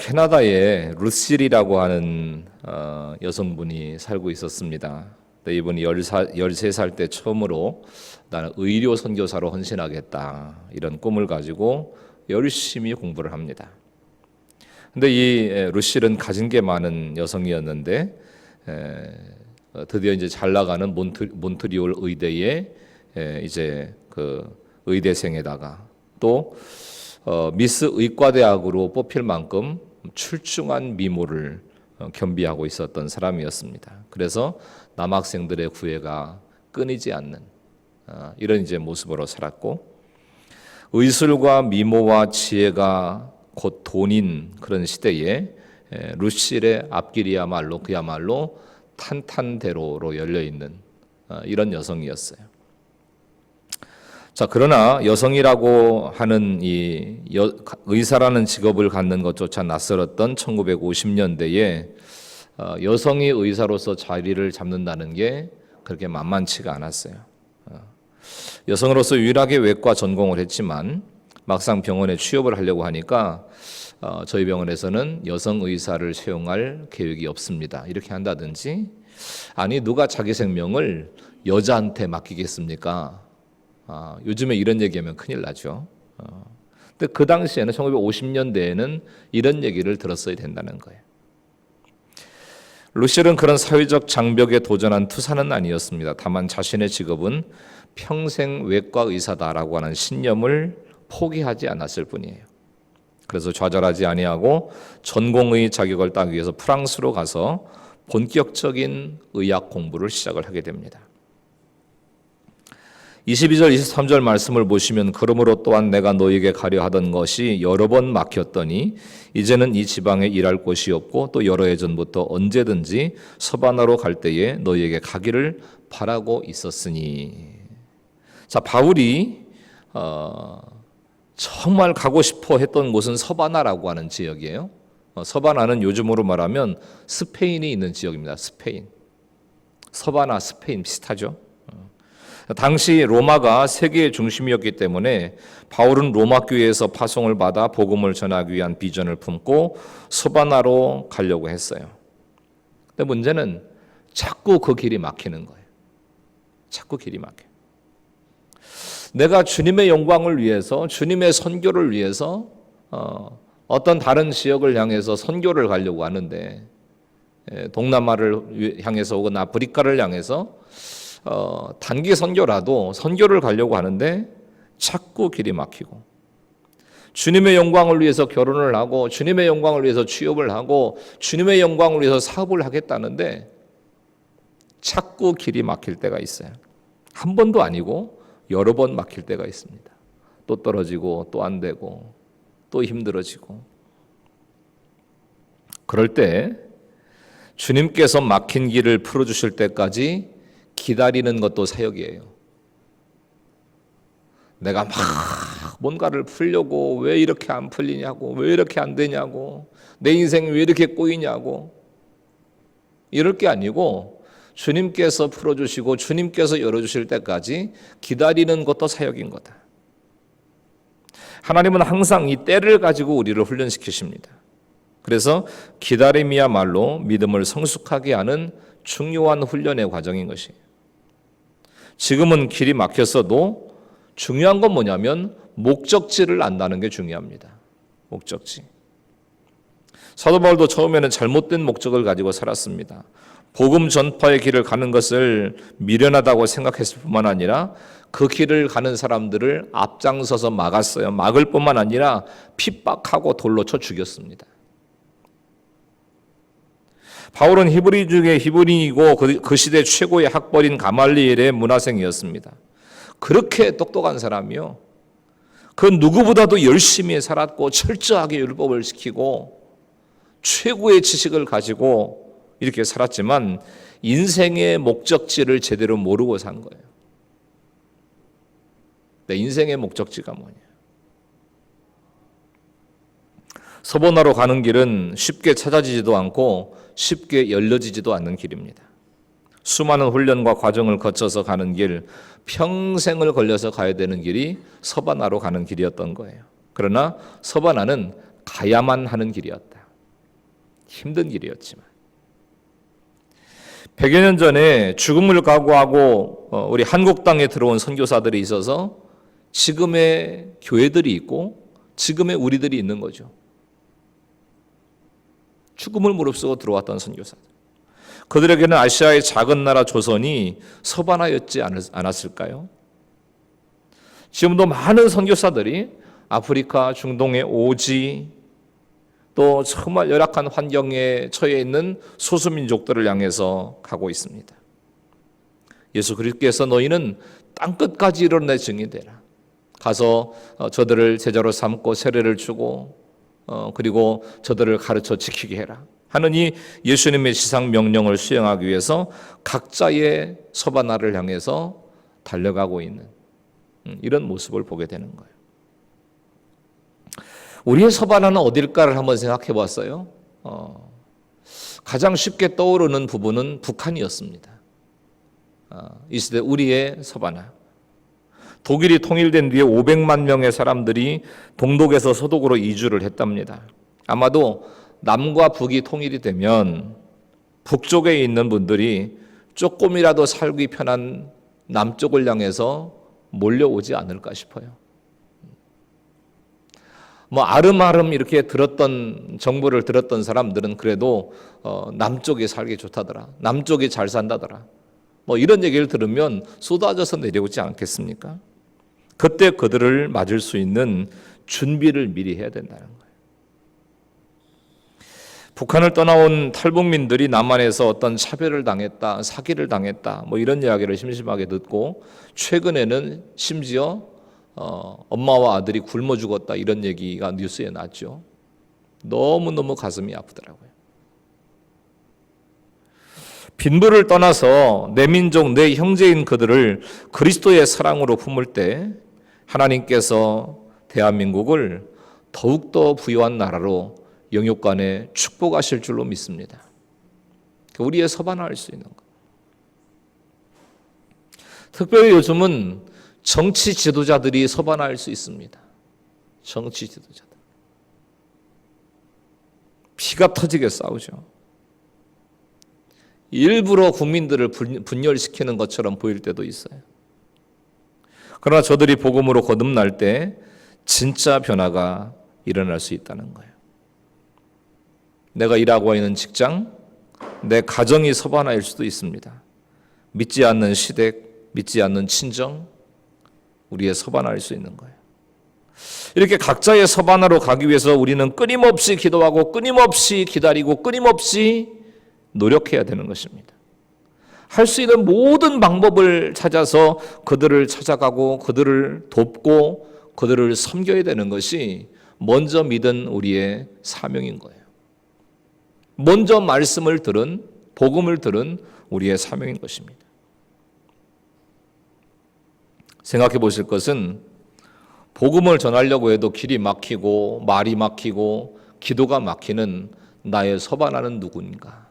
캐나다에 루실이라고 하는 여성분이 살고 있었습니다. 이분이 13살 때 처음으로 나는 의료 선교사로 헌신하겠다 이런 꿈을 가지고 열심히 공부를 합니다. 근데 이 루실은 가진 게 많은 여성이었는데 드디어 이제 잘 나가는 몬트리올 의대에 이제 그 의대생에다가 또 미스 의과대학으로 뽑힐 만큼 출중한 미모를 겸비하고 있었던 사람이었습니다. 그래서 남학생들의 구애가 끊이지 않는 이런 이제 모습으로 살았고, 의술과 미모와 지혜가 곧 돈인 그런 시대에 루실의 앞길이야말로 그야말로 탄탄대로로 열려 있는 이런 여성이었어요. 자, 그러나 여성이라고 하는 이 의사라는 직업을 갖는 것조차 낯설었던 1950년대에 여성이 의사로서 자리를 잡는다는 게 그렇게 만만치가 않았어요. 여성으로서 유일하게 외과 전공을 했지만 막상 병원에 취업을 하려고 하니까 저희 병원에서는 여성 의사를 채용할 계획이 없습니다. 이렇게 한다든지, 아니 누가 자기 생명을 여자한테 맡기겠습니까? 요즘에 이런 얘기하면 큰일 나죠. 근데 그 당시에는 1950년대에는 이런 얘기를 들었어야 된다는 거예요. 루실은 그런 사회적 장벽에 도전한 투사는 아니었습니다. 다만 자신의 직업은 평생 외과 의사다라고 하는 신념을 포기하지 않았을 뿐이에요. 그래서 좌절하지 아니하고 전공의 자격을 따기 위해서 프랑스로 가서 본격적인 의학 공부를 시작을 하게 됩니다. 22절, 23절 말씀을 보시면 그러므로 또한 내가 너에게 가려 하던 것이 여러 번 막혔더니 이제는 이 지방에 일할 곳이 없고 또 여러 해 전부터 언제든지 서바나로 갈 때에 너에게 가기를 바라고 있었으니. 자, 바울이 정말 가고 싶어 했던 곳은 서바나라고 하는 지역이에요. 서바나는 요즘으로 말하면 스페인이 있는 지역입니다. 스페인. 서바나, 스페인 비슷하죠. 당시 로마가 세계의 중심이었기 때문에 바울은 로마 교회에서 파송을 받아 복음을 전하기 위한 비전을 품고 서바나로 가려고 했어요. 근데 문제는 자꾸 그 길이 막히는 거예요. 자꾸 길이 막혀요. 내가 주님의 영광을 위해서, 주님의 선교를 위해서 어떤 다른 지역을 향해서 선교를 가려고 하는데, 동남아를 향해서 혹은 아프리카를 향해서 단기 선교라도 선교를 가려고 하는데 자꾸 길이 막히고, 주님의 영광을 위해서 결혼을 하고 주님의 영광을 위해서 취업을 하고 주님의 영광을 위해서 사업을 하겠다는데 자꾸 길이 막힐 때가 있어요. 한 번도 아니고 여러 번 막힐 때가 있습니다. 또 떨어지고 또 안 되고 또 힘들어지고. 그럴 때 주님께서 막힌 길을 풀어주실 때까지 기다리는 것도 사역이에요. 내가 막 뭔가를 풀려고 왜 이렇게 안 풀리냐고, 왜 이렇게 안 되냐고, 내 인생이 왜 이렇게 꼬이냐고, 이럴 게 아니고 주님께서 풀어주시고 주님께서 열어주실 때까지 기다리는 것도 사역인 거다. 하나님은 항상 이 때를 가지고 우리를 훈련시키십니다. 그래서 기다림이야말로 믿음을 성숙하게 하는 중요한 훈련의 과정인 것이에요. 지금은 길이 막혔어도 중요한 건 뭐냐면 목적지를 안다는 게 중요합니다. 목적지. 사도 바울도 처음에는 잘못된 목적을 가지고 살았습니다. 복음 전파의 길을 가는 것을 미련하다고 생각했을 뿐만 아니라 그 길을 가는 사람들을 앞장서서 막았어요. 막을 뿐만 아니라 핍박하고 돌로 쳐 죽였습니다. 바울은 히브리 중에 히브리이고 그 시대 최고의 학벌인 가말리엘의 문화생이었습니다. 그렇게 똑똑한 사람이요, 그 누구보다도 열심히 살았고 철저하게 율법을 지키고 최고의 지식을 가지고 이렇게 살았지만 인생의 목적지를 제대로 모르고 산 거예요. 내 인생의 목적지가 뭐냐? 서바나로 가는 길은 쉽게 찾아지지도 않고 쉽게 열려지지도 않는 길입니다. 수많은 훈련과 과정을 거쳐서 가는 길, 평생을 걸려서 가야 되는 길이 서바나로 가는 길이었던 거예요. 그러나 서바나는 가야만 하는 길이었다. 힘든 일이었지만 100여 년 전에 죽음을 각오하고 우리 한국 땅에 들어온 선교사들이 있어서 지금의 교회들이 있고 지금의 우리들이 있는 거죠. 죽음을 무릅쓰고 들어왔던 선교사들. 그들에게는 아시아의 작은 나라 조선이 서바나였지 않았을까요? 지금도 많은 선교사들이 아프리카, 중동의 오지, 또 정말 열악한 환경에 처해 있는 소수민족들을 향해서 가고 있습니다. 예수 그리스도께서 너희는 땅끝까지 이르러 내 증인이 되라. 가서 저들을 제자로 삼고 세례를 주고 그리고 저들을 가르쳐 지키게 해라 하는 이 예수님의 지상 명령을 수행하기 위해서 각자의 서바나를 향해서 달려가고 있는 이런 모습을 보게 되는 거예요. 우리의 서바나는 어딜까를 한번 생각해 봤어요. 가장 쉽게 떠오르는 부분은 북한이었습니다. 이 시대 우리의 서바나. 독일이 통일된 뒤에 500만 명의 사람들이 동독에서 서독으로 이주를 했답니다. 아마도 남과 북이 통일이 되면 북쪽에 있는 분들이 조금이라도 살기 편한 남쪽을 향해서 몰려오지 않을까 싶어요. 아름아름 이렇게 정보를 들었던 사람들은 그래도 남쪽이 살기 좋다더라. 남쪽이 잘 산다더라. 이런 얘기를 들으면 쏟아져서 내려오지 않겠습니까? 그때 그들을 맞을 수 있는 준비를 미리 해야 된다는 거예요. 북한을 떠나온 탈북민들이 남한에서 어떤 차별을 당했다, 사기를 당했다, 이런 이야기를 심심하게 듣고 최근에는 심지어 엄마와 아들이 굶어 죽었다 이런 얘기가 뉴스에 났죠. 너무너무 가슴이 아프더라고요. 빈부를 떠나서 내 민족, 내 형제인 그들을 그리스도의 사랑으로 품을 때 하나님께서 대한민국을 더욱더 부유한 나라로 영육간에 축복하실 줄로 믿습니다. 우리의 서바나할 수 있는 것. 특별히 요즘은 정치 지도자들이 서바나할 수 있습니다. 정치 지도자들. 피가 터지게 싸우죠. 일부러 국민들을 분열시키는 것처럼 보일 때도 있어요. 그러나 저들이 복음으로 거듭날 때 진짜 변화가 일어날 수 있다는 거예요. 내가 일하고 있는 직장, 내 가정이 서바나일 수도 있습니다. 믿지 않는 시댁, 믿지 않는 친정, 우리의 서바나일 수 있는 거예요. 이렇게 각자의 서바나로 가기 위해서 우리는 끊임없이 기도하고 끊임없이 기다리고 끊임없이 노력해야 되는 것입니다. 할 수 있는 모든 방법을 찾아서 그들을 찾아가고 그들을 돕고 그들을 섬겨야 되는 것이 먼저 믿은 우리의 사명인 거예요. 먼저 말씀을 들은, 복음을 들은 우리의 사명인 것입니다. 생각해 보실 것은 복음을 전하려고 해도 길이 막히고 말이 막히고 기도가 막히는 나의 서바나는 누구인가?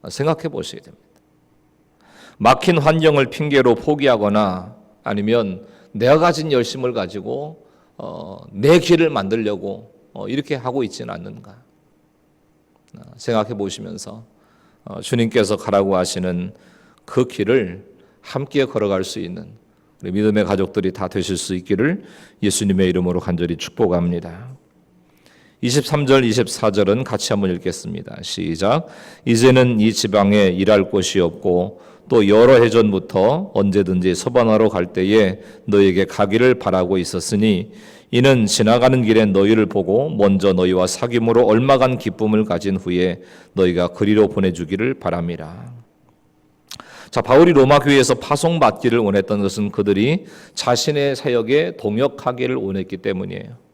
생각해 보셔야 됩니다. 막힌 환경을 핑계로 포기하거나 아니면 내가 가진 열심을 가지고 내 길을 만들려고 이렇게 하고 있지는 않는가? 생각해 보시면서 주님께서 가라고 하시는 그 길을 함께 걸어갈 수 있는 우리 믿음의 가족들이 다 되실 수 있기를 예수님의 이름으로 간절히 축복합니다. 23절, 24절은 같이 한번 읽겠습니다. 시작. 이제는 이 지방에 일할 곳이 없고 또 여러 해 전부터 언제든지 서바나로 갈 때에 너에게 가기를 바라고 있었으니 이는 지나가는 길에 너희를 보고 먼저 너희와 사귐으로 얼마간 기쁨을 가진 후에 너희가 그리로 보내주기를 바람이라. 자, 바울이 로마 교회에서 파송받기를 원했던 것은 그들이 자신의 사역에 동역하기를 원했기 때문이에요.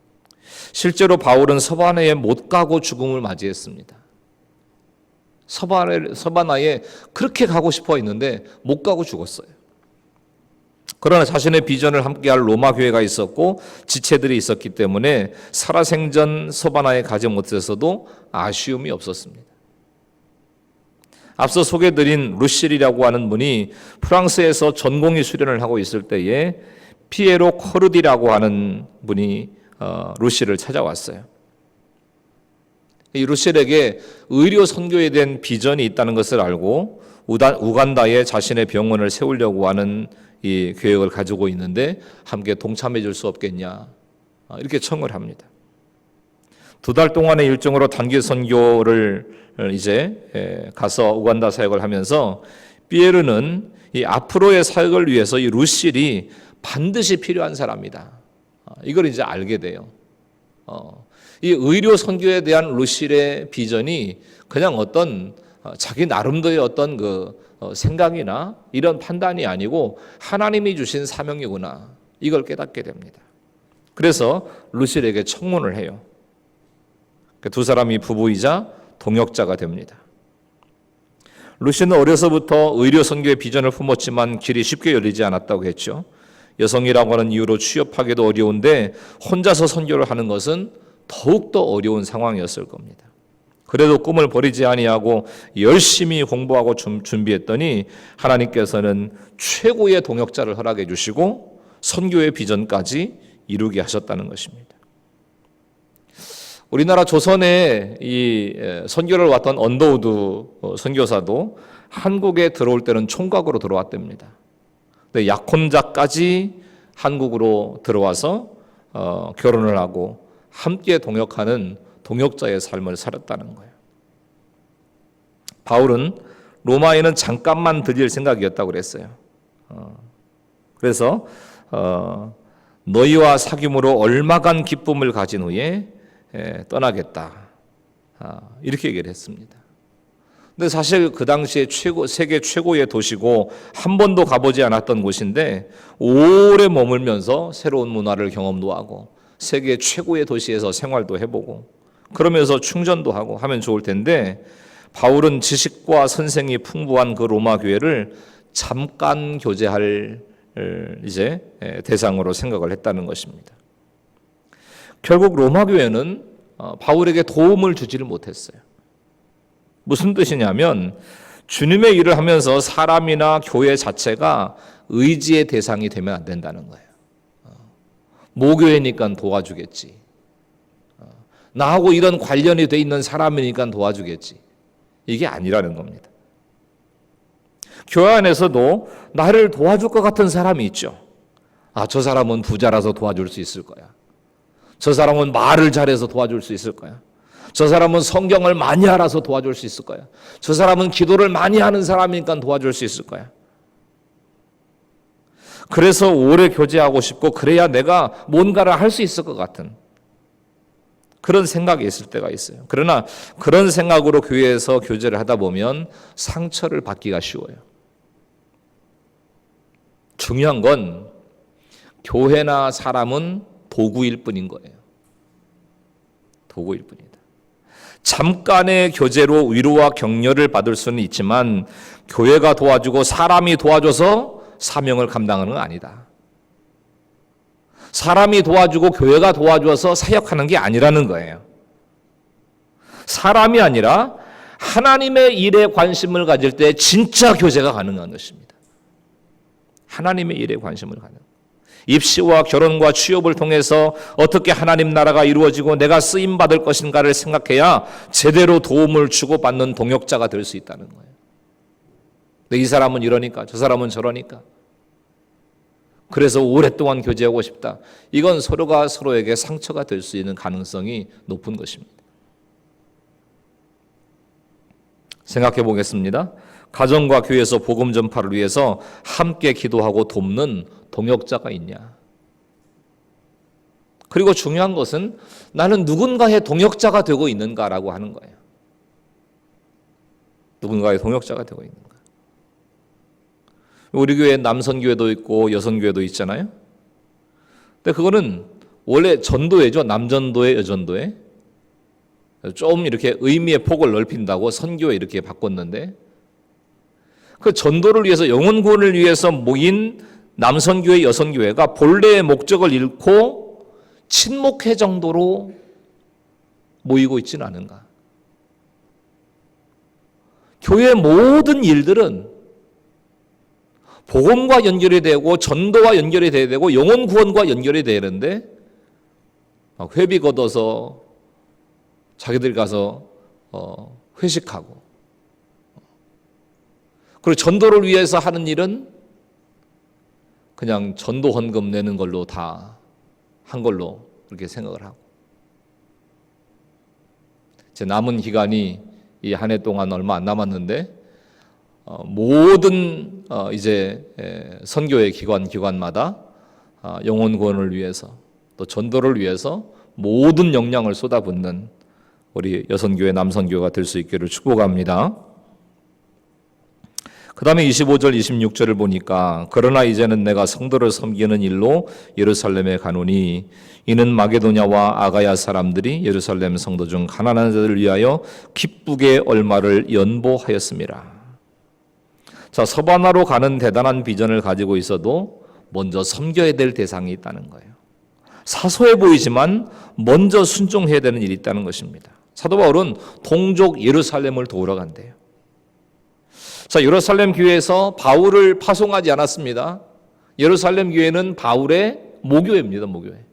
실제로 바울은 서바나에 못 가고 죽음을 맞이했습니다. 서바나에 그렇게 가고 싶어 했는데 못 가고 죽었어요. 그러나 자신의 비전을 함께할 로마 교회가 있었고 지체들이 있었기 때문에 살아생전 서바나에 가지 못해서도 아쉬움이 없었습니다. 앞서 소개드린 루실이라고 하는 분이 프랑스에서 전공의 수련을 하고 있을 때에 피에로 코르디라고 하는 분이 루실을 찾아왔어요. 이 루실에게 의료 선교에 대한 비전이 있다는 것을 알고 우간다에 자신의 병원을 세우려고 하는 이 계획을 가지고 있는데 함께 동참해 줄 수 없겠냐, 이렇게 청을 합니다. 2달 동안의 일정으로 단기 선교를 이제 가서 우간다 사역을 하면서 피에르는 이 앞으로의 사역을 위해서 이 루실이 반드시 필요한 사람이다, 이걸 이제 알게 돼요. 이 의료 선교에 대한 루실의 비전이 그냥 어떤 자기 나름대로의 어떤 그 생각이나 이런 판단이 아니고 하나님이 주신 사명이구나, 이걸 깨닫게 됩니다. 그래서 루실에게 청혼을 해요. 두 사람이 부부이자 동역자가 됩니다. 루실은 어려서부터 의료 선교의 비전을 품었지만 길이 쉽게 열리지 않았다고 했죠. 여성이라고 하는 이유로 취업하기도 어려운데 혼자서 선교를 하는 것은 더욱더 어려운 상황이었을 겁니다. 그래도 꿈을 버리지 아니하고 열심히 공부하고 준비했더니 하나님께서는 최고의 동역자를 허락해 주시고 선교의 비전까지 이루게 하셨다는 것입니다. 우리나라 조선에 이 선교를 왔던 언더우드 선교사도 한국에 들어올 때는 총각으로 들어왔답니다. 근데 약혼자까지 한국으로 들어와서 결혼을 하고 함께 동역하는 동역자의 삶을 살았다는 거예요. 바울은 로마에는 잠깐만 들릴 생각이었다고 그랬어요. 그래서 너희와 사귐으로 얼마간 기쁨을 가진 후에 떠나겠다, 이렇게 얘기를 했습니다. 근데 사실 그 당시에 세계 최고의 도시고 한 번도 가보지 않았던 곳인데 오래 머물면서 새로운 문화를 경험도 하고 세계 최고의 도시에서 생활도 해보고 그러면서 충전도 하고 하면 좋을 텐데, 바울은 지식과 선생이 풍부한 그 로마 교회를 잠깐 교제할 이제 대상으로 생각을 했다는 것입니다. 결국 로마 교회는 바울에게 도움을 주지를 못했어요. 무슨 뜻이냐면 주님의 일을 하면서 사람이나 교회 자체가 의지의 대상이 되면 안 된다는 거예요. 모교회니까 도와주겠지, 나하고 이런 관련이 돼 있는 사람이니까 도와주겠지, 이게 아니라는 겁니다. 교회 안에서도 나를 도와줄 것 같은 사람이 있죠. 저 사람은 부자라서 도와줄 수 있을 거야, 저 사람은 말을 잘해서 도와줄 수 있을 거야, 저 사람은 성경을 많이 알아서 도와줄 수 있을 거야, 저 사람은 기도를 많이 하는 사람이니까 도와줄 수 있을 거야. 그래서 오래 교제하고 싶고 그래야 내가 뭔가를 할 수 있을 것 같은 그런 생각이 있을 때가 있어요. 그러나 그런 생각으로 교회에서 교제를 하다 보면 상처를 받기가 쉬워요. 중요한 건 교회나 사람은 도구일 뿐인 거예요. 도구일 뿐이다. 잠깐의 교제로 위로와 격려를 받을 수는 있지만 교회가 도와주고 사람이 도와줘서 사명을 감당하는 건 아니다. 사람이 도와주고 교회가 도와줘서 사역하는 게 아니라는 거예요. 사람이 아니라 하나님의 일에 관심을 가질 때 진짜 교제가 가능한 것입니다. 하나님의 일에 관심을 가는, 입시와 결혼과 취업을 통해서 어떻게 하나님 나라가 이루어지고 내가 쓰임받을 것인가를 생각해야 제대로 도움을 주고받는 동역자가 될 수 있다는 거예요. 근데 이 사람은 이러니까 저 사람은 저러니까 그래서 오랫동안 교제하고 싶다, 이건 서로가 서로에게 상처가 될 수 있는 가능성이 높은 것입니다. 생각해 보겠습니다. 가정과 교회에서 복음 전파를 위해서 함께 기도하고 돕는 동역자가 있냐? 그리고 중요한 것은 나는 누군가의 동역자가 되고 있는가라고 하는 거예요. 누군가의 동역자가 되고 있는가? 우리 교회에 남선교회도 있고 여선교회도 있잖아요. 근데 그거는 원래 전도회죠. 남전도회, 여전도회. 좀 이렇게 의미의 폭을 넓힌다고 선교회 이렇게 바꿨는데, 그 전도를 위해서, 영혼 구원을 위해서 모인 남선교회, 여선교회가 본래의 목적을 잃고 친목회 정도로 모이고 있지는 않은가? 교회의 모든 일들은 복음과 연결이 되고 전도와 연결이 돼야 되고 영혼 구원과 연결이 되는데 회비 걷어서 자기들이 가서 회식하고, 그리고 전도를 위해서 하는 일은 그냥 전도 헌금 내는 걸로 다 한 걸로 그렇게 생각을 하고, 이제 남은 기간이 이 한 해 동안 얼마 안 남았는데 모든 이제 선교의 기관마다 영혼 구원을 위해서 또 전도를 위해서 모든 역량을 쏟아붓는 우리 여선교회 남선교회가 될 수 있기를 축복합니다. 그 다음에 25절 26절을 보니까 그러나 이제는 내가 성도를 섬기는 일로 예루살렘에 가노니 이는 마게도냐와 아가야 사람들이 예루살렘 성도 중 가난한 자들을 위하여 기쁘게 얼마를 연보하였습니다. 자, 서바나로 가는 대단한 비전을 가지고 있어도 먼저 섬겨야 될 대상이 있다는 거예요. 사소해 보이지만 먼저 순종해야 되는 일이 있다는 것입니다. 사도 바울은 동족 예루살렘을 도우러 간대요. 자, 예루살렘 교회에서 바울을 파송하지 않았습니다. 예루살렘 교회는 바울의 모교회입니다. 모교회.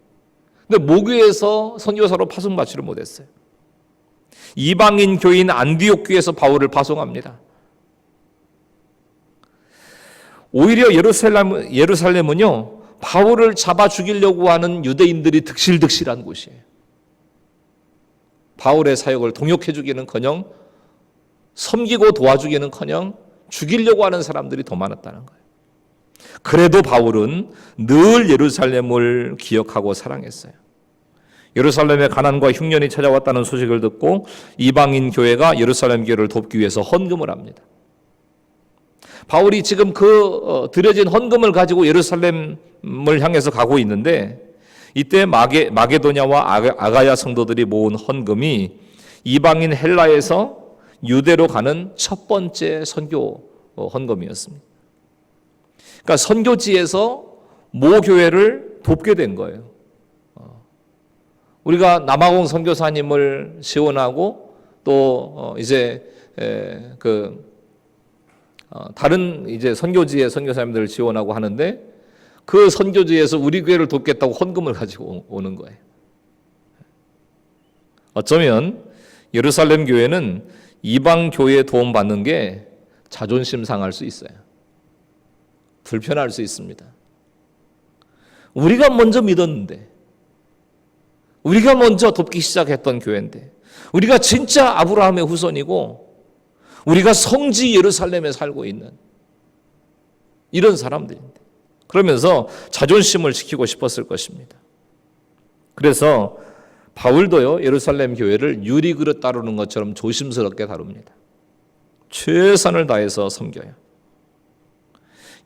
근데 모교회에서 선교사로 파송받지를 못했어요. 이방인 교인 안디옥 교회에서 바울을 파송합니다. 오히려 예루살렘은요, 바울을 잡아 죽이려고 하는 유대인들이 득실득실한 곳이에요. 바울의 사역을 동역해 주기는커녕 섬기고 도와주기는커녕 죽이려고 하는 사람들이 더 많았다는 거예요. 그래도 바울은 늘 예루살렘을 기억하고 사랑했어요. 예루살렘에 가난과 흉년이 찾아왔다는 소식을 듣고 이방인 교회가 예루살렘 교회를 돕기 위해서 헌금을 합니다. 바울이 지금 드려진 헌금을 가지고 예루살렘을 향해서 가고 있는데, 이때 마게도냐와 아가야 성도들이 모은 헌금이 이방인 헬라에서 유대로 가는 첫 번째 선교 헌금이었습니다. 그러니까 선교지에서 모 교회를 돕게 된 거예요. 우리가 남아공 선교사님을 지원하고 또 이제 다른 이제 선교지의 선교사님들을 지원하고 하는데, 그 선교지에서 우리 교회를 돕겠다고 헌금을 가지고 오는 거예요. 어쩌면 예루살렘 교회는 이방 교회에 도움 받는 게 자존심 상할 수 있어요. 불편할 수 있습니다. 우리가 먼저 믿었는데, 우리가 먼저 돕기 시작했던 교회인데, 우리가 진짜 아브라함의 후손이고 우리가 성지 예루살렘에 살고 있는 이런 사람들인데, 그러면서 자존심을 지키고 싶었을 것입니다. 그래서 바울도요, 예루살렘 교회를 유리그릇 다루는 것처럼 조심스럽게 다룹니다. 최선을 다해서 섬겨요.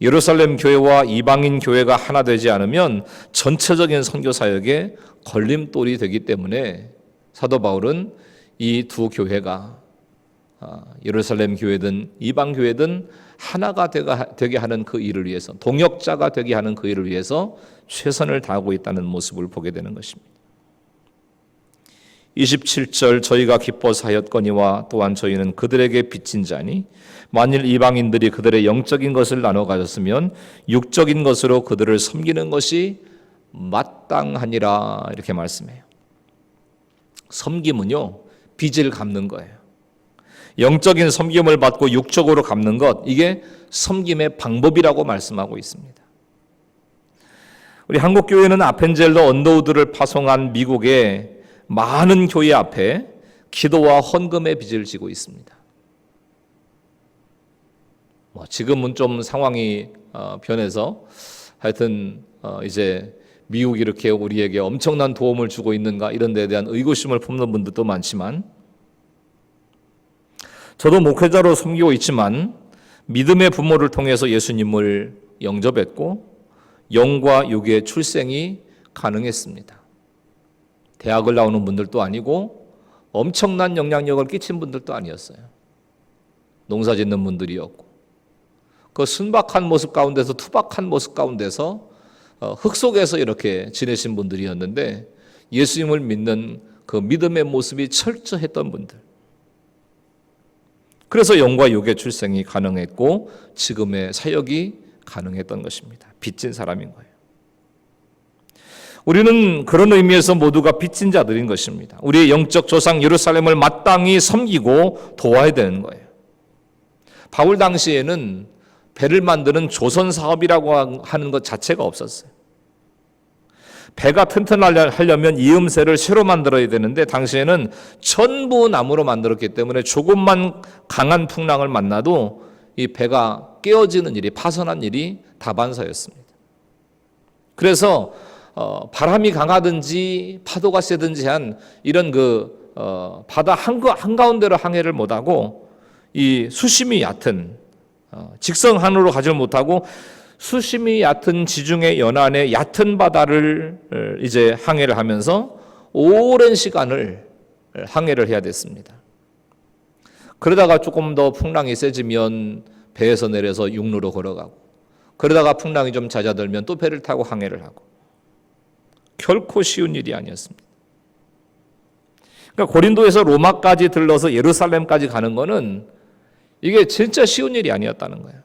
예루살렘 교회와 이방인 교회가 하나 되지 않으면 전체적인 선교 사역에 걸림돌이 되기 때문에 사도 바울은 이 두 교회가 예루살렘 교회든 이방 교회든 하나가 되게 하는 그 일을 위해서, 동역자가 되게 하는 그 일을 위해서 최선을 다하고 있다는 모습을 보게 되는 것입니다. 27절 저희가 기뻐서 하였거니와 또한 저희는 그들에게 빚진 자니 만일 이방인들이 그들의 영적인 것을 나눠 가졌으면 육적인 것으로 그들을 섬기는 것이 마땅하니라, 이렇게 말씀해요. 섬김은요, 빚을 갚는 거예요. 영적인 섬김을 받고 육적으로 갚는 것, 이게 섬김의 방법이라고 말씀하고 있습니다. 우리 한국교회는 아펜젤러 언더우드를 파송한 미국의 많은 교회 앞에 기도와 헌금의 빚을 지고 있습니다. 지금은 좀 상황이 변해서 하여튼 이제 미국이 이렇게 우리에게 엄청난 도움을 주고 있는가, 이런 데에 대한 의구심을 품는 분들도 많지만, 저도 목회자로 섬기고 있지만 믿음의 부모를 통해서 예수님을 영접했고 영과 육의 출생이 가능했습니다. 대학을 나오는 분들도 아니고 엄청난 영향력을 끼친 분들도 아니었어요. 농사 짓는 분들이었고, 그 순박한 모습 가운데서, 투박한 모습 가운데서 흙 속에서 이렇게 지내신 분들이었는데, 예수님을 믿는 그 믿음의 모습이 철저했던 분들, 그래서 영과 육의 출생이 가능했고 지금의 사역이 가능했던 것입니다. 빚진 사람인 거예요. 우리는 그런 의미에서 모두가 빚진 자들인 것입니다. 우리의 영적 조상 예루살렘을 마땅히 섬기고 도와야 되는 거예요. 바울 당시에는 배를 만드는 조선 사업이라고 하는 것 자체가 없었어요. 배가 튼튼하려면 이음새를 새로 만들어야 되는데 당시에는 전부 나무로 만들었기 때문에 조금만 강한 풍랑을 만나도 이 배가 깨어지는 일이, 파손한 일이 다반사였습니다. 그래서 바람이 강하든지 파도가 세든지 한 이런 바다 한가운데로 항해를 못하고 이 수심이 얕은 직선항로로 가지 못하고 수심이 얕은 지중해 연안의 얕은 바다를 이제 항해를 하면서 오랜 시간을 항해를 해야 됐습니다. 그러다가 조금 더 풍랑이 세지면 배에서 내려서 육로로 걸어가고, 그러다가 풍랑이 좀 잦아들면 또 배를 타고 항해를 하고, 결코 쉬운 일이 아니었습니다. 그러니까 고린도에서 로마까지 들러서 예루살렘까지 가는 거는 이게 진짜 쉬운 일이 아니었다는 거예요.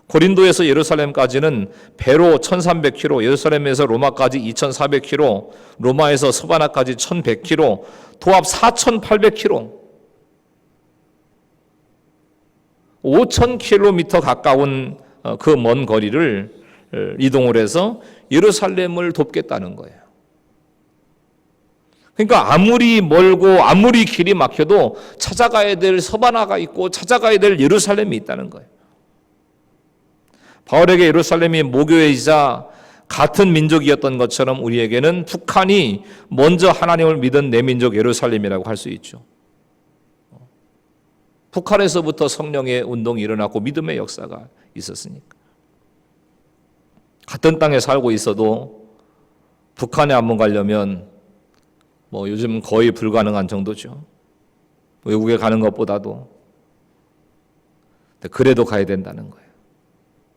고린도에서 예루살렘까지는 배로 1300km, 예루살렘에서 로마까지 2400km, 로마에서 서바나까지 1100km, 도합 4800km, 5000km 가까운 그 먼 거리를 이동을 해서 예루살렘을 돕겠다는 거예요. 그러니까 아무리 멀고 아무리 길이 막혀도 찾아가야 될 서바나가 있고 찾아가야 될 예루살렘이 있다는 거예요. 바울에게 예루살렘이 모교이자 같은 민족이었던 것처럼 우리에게는 북한이 먼저 하나님을 믿은 내 민족 예루살렘이라고 할 수 있죠. 북한에서부터 성령의 운동이 일어났고 믿음의 역사가 있었으니까. 같은 땅에 살고 있어도 북한에 한번 가려면 요즘 거의 불가능한 정도죠. 외국에 가는 것보다도. 그래도 가야 된다는 거예요.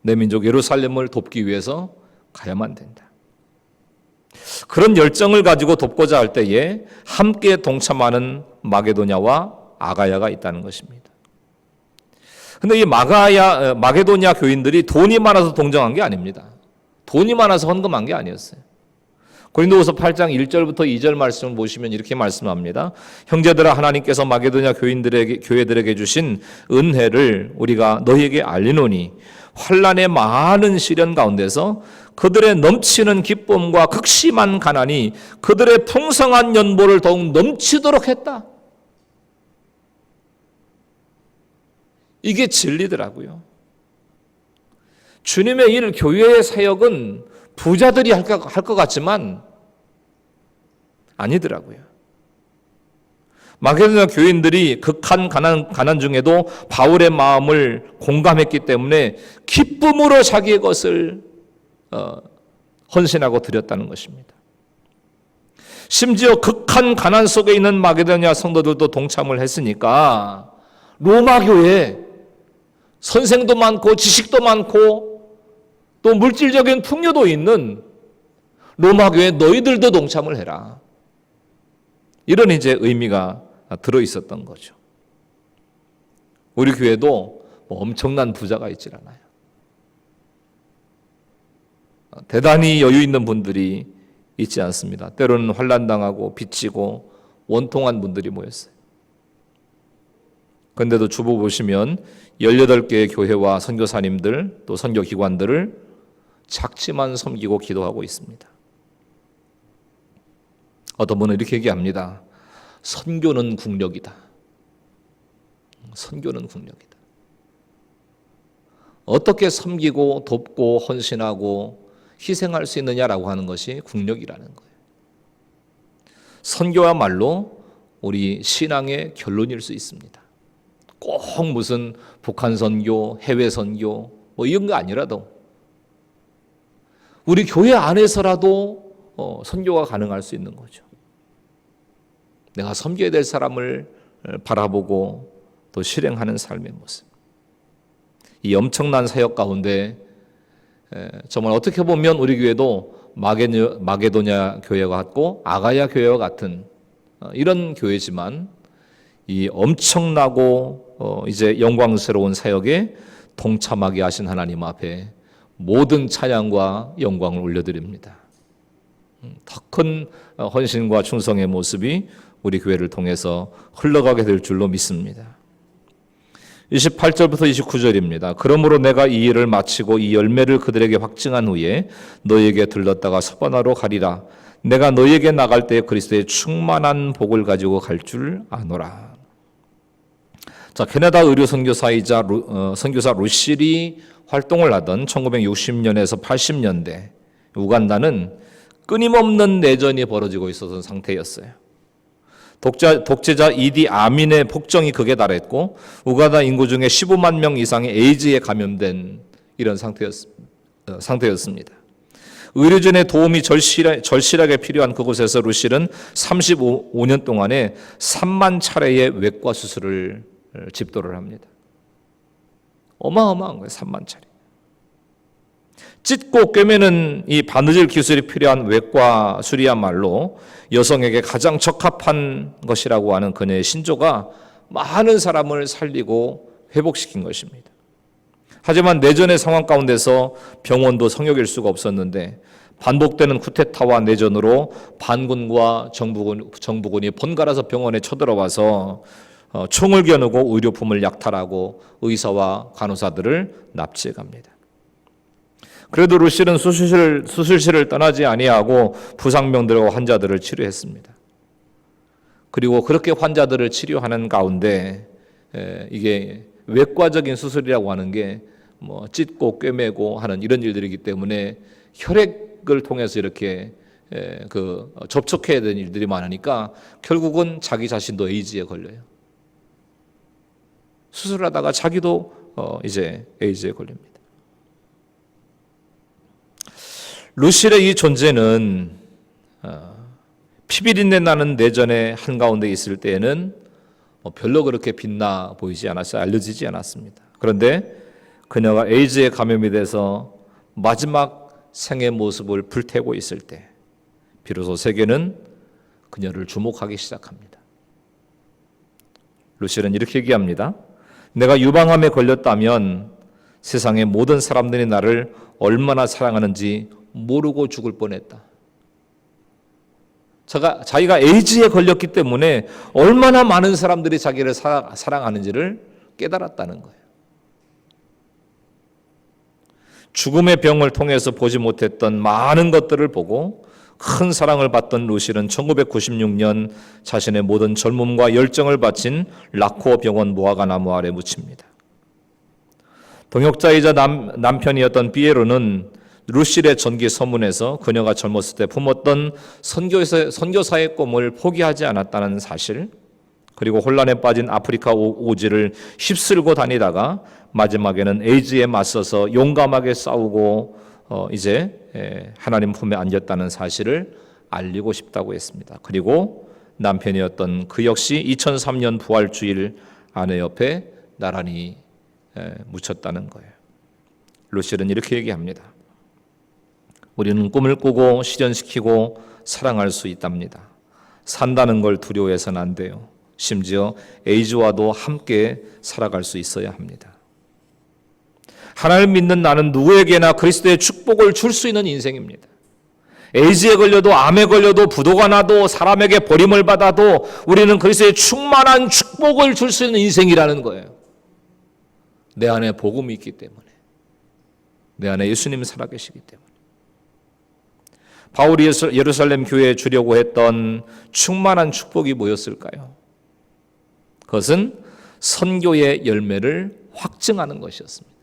내 민족 예루살렘을 돕기 위해서 가야만 된다. 그런 열정을 가지고 돕고자 할 때에 함께 동참하는 마게도냐와 아가야가 있다는 것입니다. 그런데 이 마게도냐 교인들이 돈이 많아서 동정한 게 아닙니다. 돈이 많아서 헌금한 게 아니었어요. 고린도후서 8장 1절부터 2절 말씀을 보시면 이렇게 말씀합니다. 형제들아, 하나님께서 마게도냐 교회들에게 주신 은혜를 우리가 너희에게 알리노니 환난의 많은 시련 가운데서 그들의 넘치는 기쁨과 극심한 가난이 그들의 풍성한 연보를 더욱 넘치도록 했다. 이게 진리더라고요. 주님의 일, 교회의 사역은 부자들이 할 것 같지만 아니더라고요. 마게도냐 교인들이 극한 가난 중에도 바울의 마음을 공감했기 때문에 기쁨으로 자기의 것을 헌신하고 드렸다는 것입니다. 심지어 극한 가난 속에 있는 마게도냐 성도들도 동참을 했으니까 로마 교회에 선생도 많고 지식도 많고 또 물질적인 풍요도 있는 로마 교회 너희들도 동참을 해라. 이런 이제 의미가 들어 있었던 거죠. 우리 교회도 엄청난 부자가 있질 않아요. 대단히 여유 있는 분들이 있지 않습니다. 때로는 환난당하고 빚지고 원통한 분들이 모였어요. 그런데도 주보 보시면 18개의 교회와 선교사님들 또 선교기관들을 작지만 섬기고 기도하고 있습니다. 어떤 분은 이렇게 얘기합니다. 선교는 국력이다. 선교는 국력이다. 어떻게 섬기고 돕고 헌신하고 희생할 수 있느냐라고 하는 것이 국력이라는 거예요. 선교야말로 우리 신앙의 결론일 수 있습니다. 꼭 무슨 북한 선교, 해외 선교 이런 거 아니라도 우리 교회 안에서라도 선교가 가능할 수 있는 거죠. 내가 섬겨야 될 사람을 바라보고 또 실행하는 삶의 모습. 이 엄청난 사역 가운데 정말 어떻게 보면 우리 교회도 마게도냐 교회와 같고 아가야 교회와 같은 이런 교회지만 이 엄청나고 이제 영광스러운 사역에 동참하게 하신 하나님 앞에 모든 찬양과 영광을 올려드립니다. 더 큰 헌신과 충성의 모습이 우리 교회를 통해서 흘러가게 될 줄로 믿습니다. 28절부터 29절입니다. 그러므로 내가 이 일을 마치고 이 열매를 그들에게 확증한 후에 너희에게 들렀다가 서바나로 가리라. 내가 너희에게 나갈 때 그리스도의 충만한 복을 가지고 갈 줄 아노라. 자, 캐나다 의료 선교사이자 선교사 루실이 활동을 하던 1960년에서 80년대 우간다는 끊임없는 내전이 벌어지고 있었던 상태였어요. 독재자 이디 아민의 폭정이 극에 달했고 우간다 인구 중에 15만 명 이상이 에이즈에 감염된 이런 상태였습니다. 의료진의 도움이 절실하게 필요한 그곳에서 루실은 35년 동안에 3만 차례의 외과 수술을 집도를 합니다. 어마어마한 거예요. 3만 차례. 찢고 꿰매는 이 바느질 기술이 필요한 외과술이야말로 여성에게 가장 적합한 것이라고 하는 그녀의 신조가 많은 사람을 살리고 회복시킨 것입니다. 하지만 내전의 상황 가운데서 병원도 성역일 수가 없었는데 반복되는 쿠데타와 내전으로 반군과 정부군이 번갈아서 병원에 쳐들어와서 총을 겨누고 의료품을 약탈하고 의사와 간호사들을 납치해 갑니다. 그래도 루실은 수술실을 떠나지 아니하고 부상병들과 환자들을 치료했습니다. 그리고 그렇게 환자들을 치료하는 가운데 이게 외과적인 수술이라고 하는 게 뭐 찢고 꿰매고 하는 이런 일들이기 때문에 혈액을 통해서 이렇게 접촉해야 되는 일들이 많으니까 결국은 자기 자신도 에이즈에 걸려요. 수술하다가 자기도 이제 에이즈에 걸립니다. 루실의 이 존재는 피비린내 나는 내전의 한가운데 있을 때에는 별로 그렇게 빛나 보이지 않았어요. 알려지지 않았습니다. 그런데 그녀가 에이즈에 감염이 돼서 마지막 생의 모습을 불태우고 있을 때 비로소 세계는 그녀를 주목하기 시작합니다. 루실은 이렇게 얘기합니다. 내가 유방암에 걸렸다면 세상의 모든 사람들이 나를 얼마나 사랑하는지 모르고 죽을 뻔했다. 자기가 에이즈에 걸렸기 때문에 얼마나 많은 사람들이 자기를 사랑하는지를 깨달았다는 거예요. 죽음의 병을 통해서 보지 못했던 많은 것들을 보고 큰 사랑을 받던 루실은 1996년 자신의 모든 젊음과 열정을 바친 라코어 병원 무화과 나무 아래 묻힙니다. 동역자이자 남편이었던 피에로는 루실의 전기 서문에서 그녀가 젊었을 때 품었던 선교사의 꿈을 포기하지 않았다는 사실, 그리고 혼란에 빠진 아프리카 오지를 휩쓸고 다니다가 마지막에는 에이즈에 맞서서 용감하게 싸우고 이제 하나님 품에 안겼다는 사실을 알리고 싶다고 했습니다. 그리고 남편이었던 그 역시 2003년 부활주일 아내 옆에 나란히 묻혔다는 거예요. 루실은 이렇게 얘기합니다. 우리는 꿈을 꾸고 실현시키고 사랑할 수 있답니다. 산다는 걸 두려워해서는 안 돼요. 심지어 에이즈와도 함께 살아갈 수 있어야 합니다. 하나님을 믿는 나는 누구에게나 그리스도의 축복을 줄 수 있는 인생입니다. 에이즈에 걸려도 암에 걸려도 부도가 나도 사람에게 버림을 받아도 우리는 그리스도의 충만한 축복을 줄 수 있는 인생이라는 거예요. 내 안에 복음이 있기 때문에, 내 안에 예수님이 살아계시기 때문에. 바울이 예루살렘 교회에 주려고 했던 충만한 축복이 뭐였을까요? 그것은 선교의 열매를 확증하는 것이었습니다.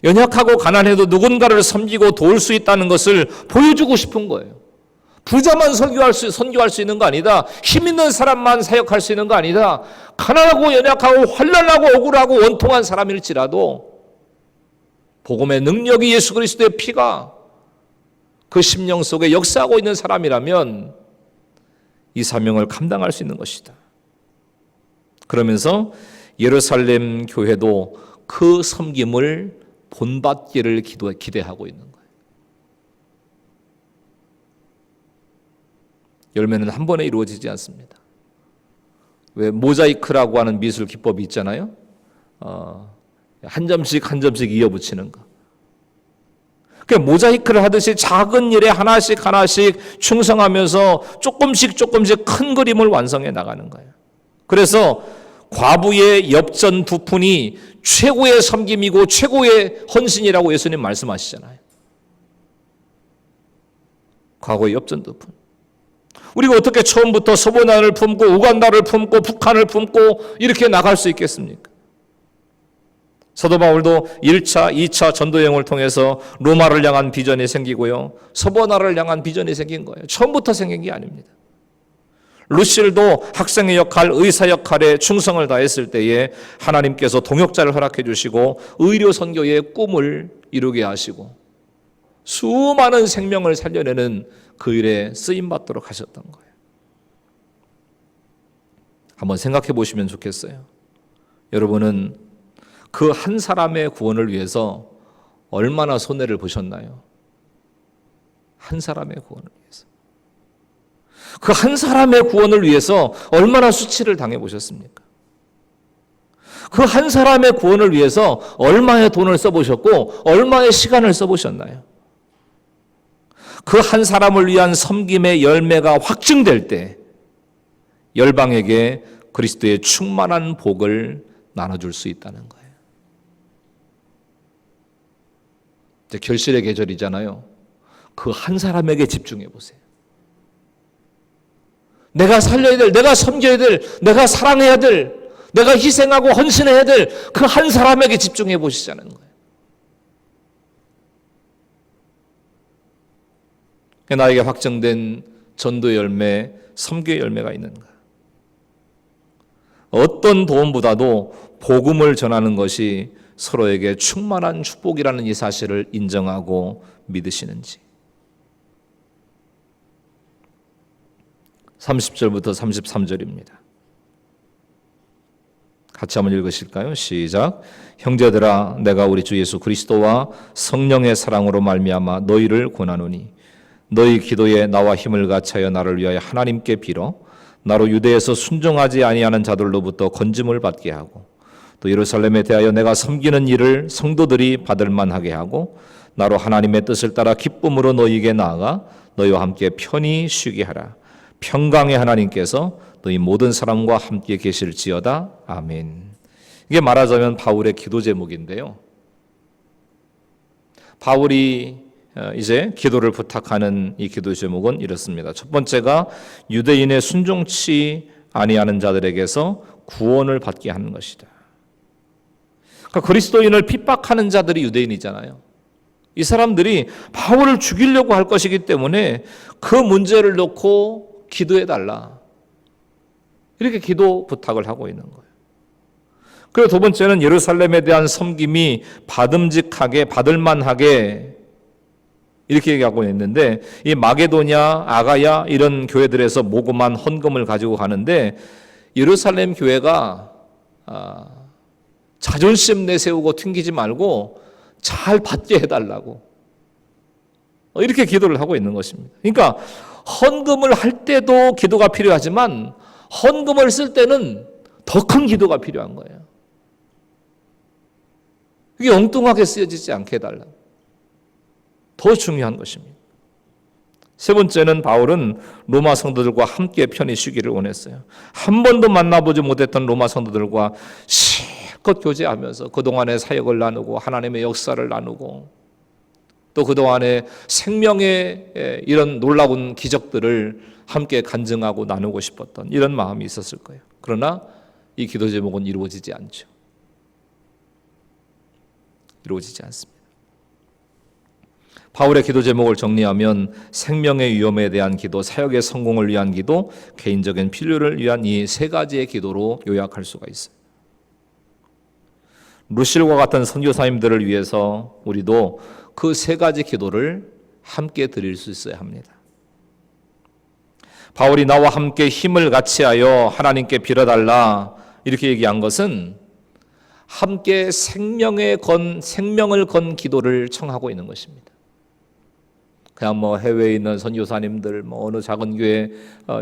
연약하고 가난해도 누군가를 섬기고 도울 수 있다는 것을 보여주고 싶은 거예요. 부자만 선교할 수 있는 거 아니다. 힘 있는 사람만 사역할 수 있는 거 아니다. 가난하고 연약하고 환난하고 억울하고 원통한 사람일지라도 복음의 능력이 예수 그리스도의 피가 그 심령 속에 역사하고 있는 사람이라면 이 사명을 감당할 수 있는 것이다. 그러면서 예루살렘 교회도 그 섬김을 본받기를 기대하고 있는 거예요. 열매는 한 번에 이루어지지 않습니다. 왜 모자이크라고 하는 미술 기법이 있잖아요. 한 점씩 한 점씩 이어붙이는 거. 그 모자이크를 하듯이 작은 일에 하나씩 하나씩 충성하면서 조금씩 큰 그림을 완성해 나가는 거예요. 그래서 과부의 엽전 두 푼이 최고의 섬김이고 최고의 헌신이라고 예수님 말씀하시잖아요. 과거의 엽전 두 푼. 우리가 어떻게 처음부터 서번안을 품고 우간다를 품고 북한을 품고 이렇게 나갈 수 있겠습니까? 사도 바울도 1차, 2차 전도여행을 통해서 로마를 향한 비전이 생기고요. 서번안을 향한 비전이 생긴 거예요. 처음부터 생긴 게 아닙니다. 루실도 학생의 역할, 의사 역할에 충성을 다했을 때에 하나님께서 동역자를 허락해 주시고 의료 선교의 꿈을 이루게 하시고 수많은 생명을 살려내는 그 일에 쓰임받도록 하셨던 거예요. 한번 생각해 보시면 좋겠어요. 여러분은 그 한 사람의 구원을 위해서 얼마나 손해를 보셨나요? 한 사람의 구원을 위해서. 그 한 사람의 구원을 위해서 얼마나 수치를 당해 보셨습니까? 그 한 사람의 구원을 위해서 얼마의 돈을 써보셨고 얼마의 시간을 써보셨나요? 그 한 사람을 위한 섬김의 열매가 확증될 때 열방에게 그리스도의 충만한 복을 나눠줄 수 있다는 거예요. 이제 결실의 계절이잖아요. 그 한 사람에게 집중해 보세요. 내가 살려야 될, 내가 섬겨야 될, 내가 사랑해야 될, 내가 희생하고 헌신해야 될 그 한 사람에게 집중해 보시자는 거예요. 나에게 확정된 전도 열매, 섬기의 열매가 있는가? 어떤 도움보다도 복음을 전하는 것이 서로에게 충만한 축복이라는 이 사실을 인정하고 믿으시는지. 30절부터 33절입니다. 같이 한번 읽으실까요? 시작. 형제들아, 내가 우리 주 예수 그리스도와 성령의 사랑으로 말미암아 너희를 권하노니 너희 기도에 나와 힘을 같이하여 나를 위하여 하나님께 빌어 나로 유대에서 순종하지 아니하는 자들로부터 건짐을 받게 하고 또 예루살렘에 대하여 내가 섬기는 일을 성도들이 받을 만하게 하고 나로 하나님의 뜻을 따라 기쁨으로 너희에게 나아가 너희와 함께 편히 쉬게 하라. 평강의 하나님께서 너희 모든 사람과 함께 계실지어다. 아멘. 이게 말하자면 바울의 기도 제목인데요. 바울이 이제 기도를 부탁하는 이 기도 제목은 이렇습니다. 첫 번째가 유대인의 순종치 아니하는 자들에게서 구원을 받게 하는 것이다. 그러니까 그리스도인을 핍박하는 자들이 유대인이잖아요. 이 사람들이 바울을 죽이려고 할 것이기 때문에 그 문제를 놓고 기도해달라. 이렇게 기도 부탁을 하고 있는 거예요. 그리고 두 번째는 예루살렘에 대한 섬김이 받음직하게, 받을만하게 이렇게 얘기하고 있는데 이 마게도냐, 아가야 이런 교회들에서 모금한 헌금을 가지고 가는데 예루살렘 교회가 자존심 내세우고 튕기지 말고 잘 받게 해달라고 이렇게 기도를 하고 있는 것입니다. 그러니까 헌금을 할 때도 기도가 필요하지만 헌금을 쓸 때는 더 큰 기도가 필요한 거예요. 이게 엉뚱하게 쓰여지지 않게 해달라고. 더 중요한 것입니다. 세 번째는 바울은 로마 성도들과 함께 편히 쉬기를 원했어요. 한 번도 만나보지 못했던 로마 성도들과 실컷 교제하면서 그동안의 사역을 나누고 하나님의 역사를 나누고 또 그동안의 생명의 이런 놀라운 기적들을 함께 간증하고 나누고 싶었던 이런 마음이 있었을 거예요. 그러나 이 기도 제목은 이루어지지 않죠. 이루어지지 않습니다. 바울의 기도 제목을 정리하면 생명의 위험에 대한 기도, 사역의 성공을 위한 기도, 개인적인 필요를 위한 이 세 가지의 기도로 요약할 수가 있어요. 루실과 같은 선교사님들을 위해서 우리도 그 세 가지 기도를 함께 드릴 수 있어야 합니다. 바울이 나와 함께 힘을 같이하여 하나님께 빌어달라 이렇게 얘기한 것은 함께 생명을 건 기도를 청하고 있는 것입니다. 그냥 뭐 해외에 있는 선교사님들, 뭐 어느 작은 교회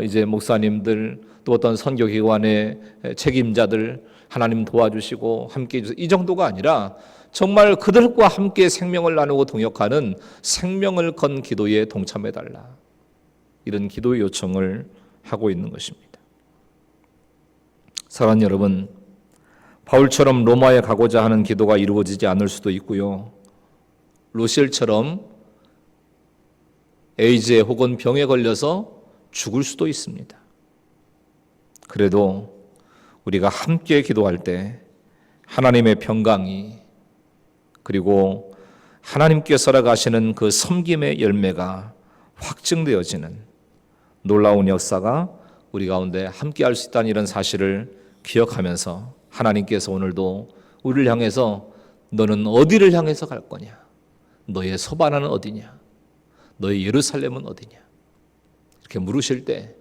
이제 목사님들, 또 어떤 선교기관의 책임자들 하나님 도와주시고 함께 해주세요. 이 정도가 아니라 정말 그들과 함께 생명을 나누고 동역하는 생명을 건 기도에 동참해달라. 이런 기도의 요청을 하고 있는 것입니다. 사랑하는 여러분, 바울처럼 로마에 가고자 하는 기도가 이루어지지 않을 수도 있고요. 로실처럼 에이즈에 혹은 병에 걸려서 죽을 수도 있습니다. 그래도 우리가 함께 기도할 때 하나님의 평강이 그리고 하나님께서 가시는 그 섬김의 열매가 확증되어지는 놀라운 역사가 우리 가운데 함께할 수 있다는 이런 사실을 기억하면서 하나님께서 오늘도 우리를 향해서 너는 어디를 향해서 갈 거냐? 너의 서바나는 어디냐? 너의 예루살렘은 어디냐? 이렇게 물으실 때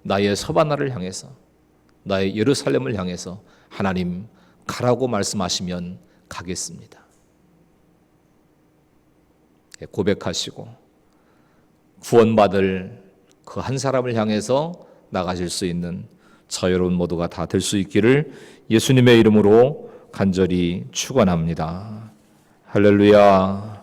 나의 서바나를 향해서 나의 예루살렘을 향해서 하나님 가라고 말씀하시면 가겠습니다. 고백하시고 구원받을 그 한 사람을 향해서 나가실 수 있는 저 여러분 모두가 다 될 수 있기를 예수님의 이름으로 간절히 축원합니다. 할렐루야.